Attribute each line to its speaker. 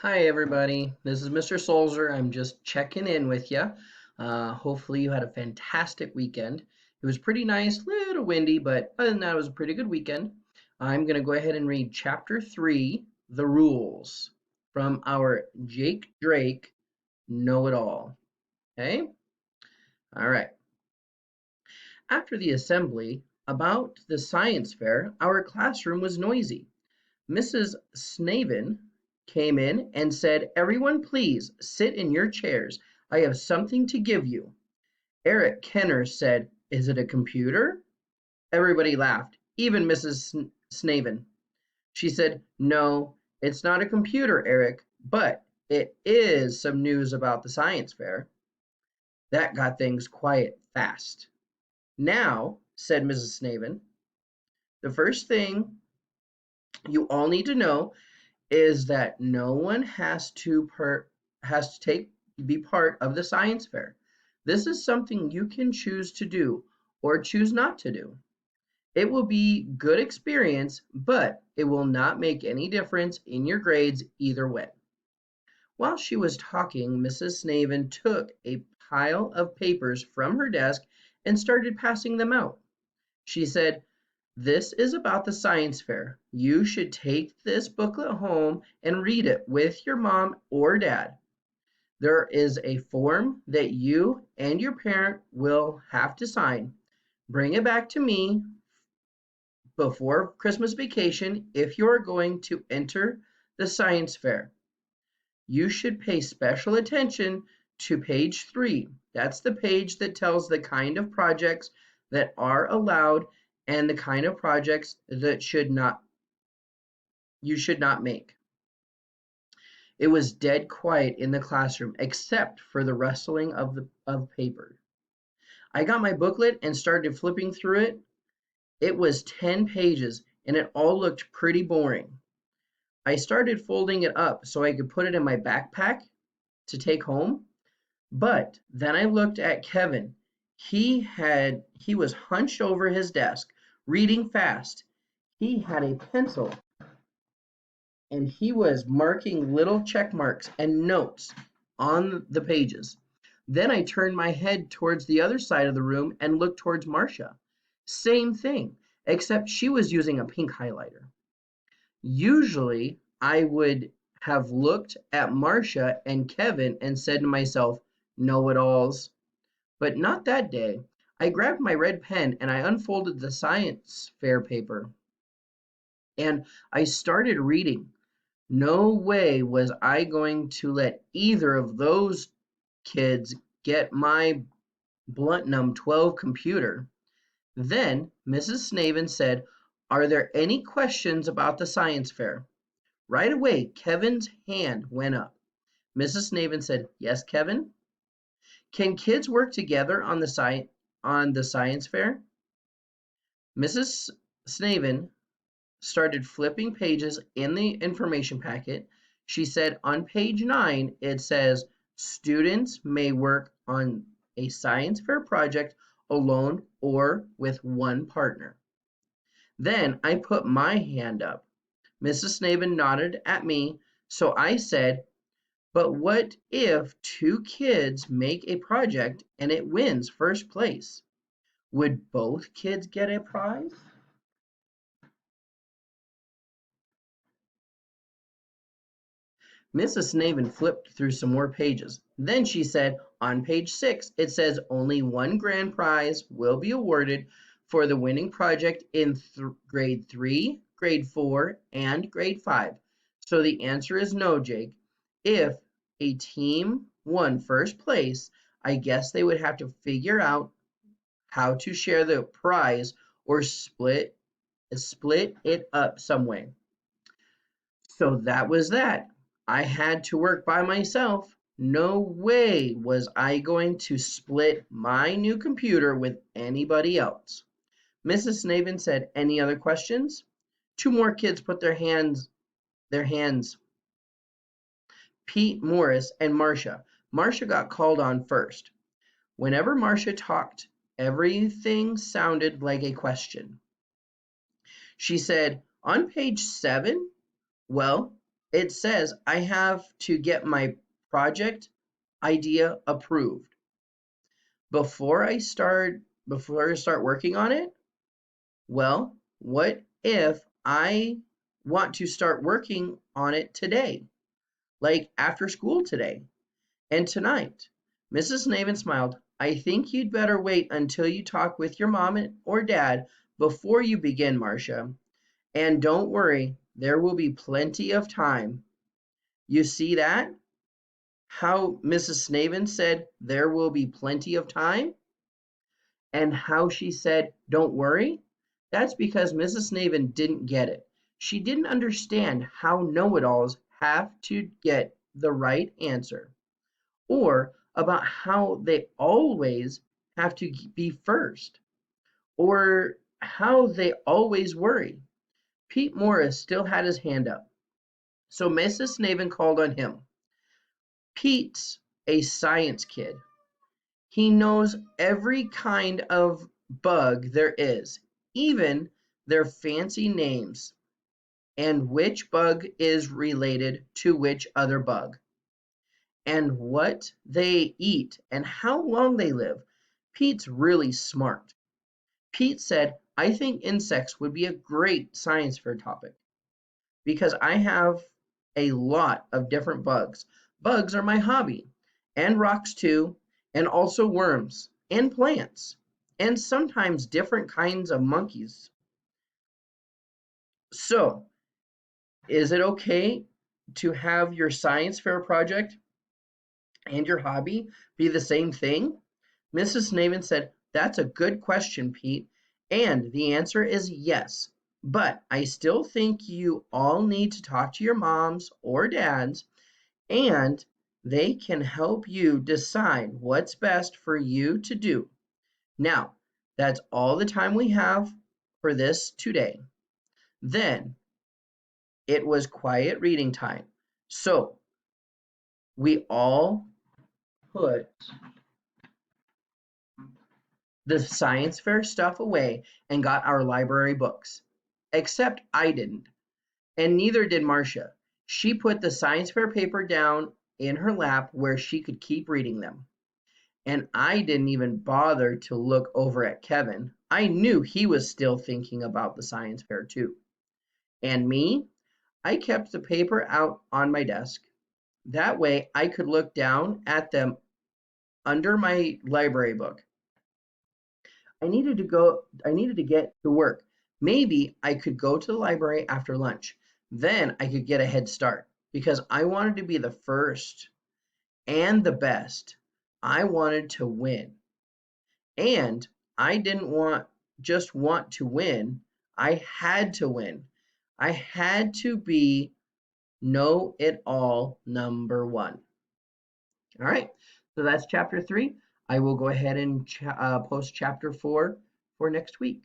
Speaker 1: Hi, everybody. This is Mr. Solzer. I'm just checking in with you. Hopefully, you had a fantastic weekend. It was pretty nice, little windy, but other than that, it was a pretty good weekend. I'm going to go ahead and read Chapter 3, The Rules, from our Jake Drake Know It All. Okay? All right. After the assembly about the science fair, our classroom was noisy. Mrs. Snavin came in and said, "Everyone please sit in your chairs. I have something to give you." Eric Kenner said, "Is it a computer?" Everybody laughed, even Mrs. Snavin. She said, "No, it's not a computer, Eric, but it is some news about the science fair." That got things quiet fast. "Now," said Mrs. Snavin, "the first thing you all need to know is that no one has to take be part of the science fair. This is something you can choose to do or choose not to do. It will be good experience, but it will not make any difference in your grades either way." While she was talking, Mrs. Snavin took a pile of papers from her desk and started passing them out. She said, "This is about the science fair. You should take this booklet home and read it with your mom or dad. There is a form that you and your parent will have to sign. Bring it back to me before Christmas vacation if you are going to enter the science fair. You should pay special attention to page 3. That's the page that tells the kind of projects that are allowed and the kind of projects that you should not make." It was dead quiet in the classroom except for the rustling of paper. I got my booklet and started flipping through it. It was 10 pages and it all looked pretty boring. I started folding it up so I could put it in my backpack to take home. But then I looked at Kevin. He was hunched over his desk, reading fast. He had a pencil and he was marking little check marks and notes on the pages. Then I turned my head towards the other side of the room and looked towards Marcia. Same thing, except she was using a pink highlighter. Usually, I would have looked at Marcia and Kevin and said to myself, "Know-it-alls." But not that day. I grabbed my red pen and I unfolded the science fair paper and I started reading. No way was I going to let either of those kids get my Bluntnum 12 computer. Then Mrs. Snavin said, "Are there any questions about the science fair?" Right away, Kevin's hand went up. Mrs. Snavin said, "Yes, Kevin." "Can kids work together on the science fair?" Mrs. Snavin started flipping pages in the information packet. She said on page 9, it says, "Students may work on a science fair project alone or with one partner." Then I put my hand up. Mrs. Snavin nodded at me, so I said, "But what if two kids make a project and it wins first place? Would both kids get a prize?" Mrs. Snavin flipped through some more pages. Then she said, "On page 6, it says only one grand prize will be awarded for the winning project in grade 3, grade 4, and grade 5. So the answer is no, Jake. If a team won first place, I guess they would have to figure out how to share the prize or split it up some way." So that was that. I had to work by myself. No way was I going to split my new computer with anybody else. Mrs. Snavin said, "Any other questions?" Two more kids put their hands, Pete Morris and Marcia. Marcia got called on first. Whenever Marcia talked, everything sounded like a question. She said, "On page 7, well, It says I have to get my project idea approved before I start working on it. Well, what if I want to start working on it today, like after school today and tonight? Mrs. Navin smiled. I think you'd better wait until you talk with your mom or dad before you begin, Marcia. And don't worry, there will be plenty of time. You see that? How Mrs. Snavin said there will be plenty of time? And how she said, don't worry? That's because Mrs. Snavin didn't get it. She didn't understand how know it alls have to get the right answer, or about how they always have to be first, or how they always worry. Pete Morris still had his hand up, so Mrs. Snavin called on him. Pete's a science kid. He knows every kind of bug there is, even their fancy names, and which bug is related to which other bug, and what they eat, and how long they live. Pete's really smart. Pete said, I think insects would be a great science fair topic because I have a lot of different bugs. Bugs are my hobby, and rocks too, and also worms, and plants, and sometimes different kinds of monkeys. So, is it okay to have your science fair project and your hobby be the same thing? Mrs. Snavin said, That's a good question, Pete. And the answer is yes. But I still think you all need to talk to your moms or dads, and they can help you decide what's best for you to do. Now, that's all the time we have for this today. Then it was quiet reading time. So we all put the science fair stuff away and got our library books. Except I didn't, and neither did Marcia. She put the science fair paper down in her lap where she could keep reading them. And I didn't even bother to look over at Kevin. I knew he was still thinking about the science fair too. And me? I kept the paper out on my desk. That way I could look down at them under my library book. I needed to get to work. Maybe I could go to the library after lunch. Then I could get a head start because I wanted to be the first and the best. I wanted to win. And I didn't want to win. I had to win. I had to be know it all number one. All right. So that's chapter 3. I will go ahead and post chapter 4 for next week.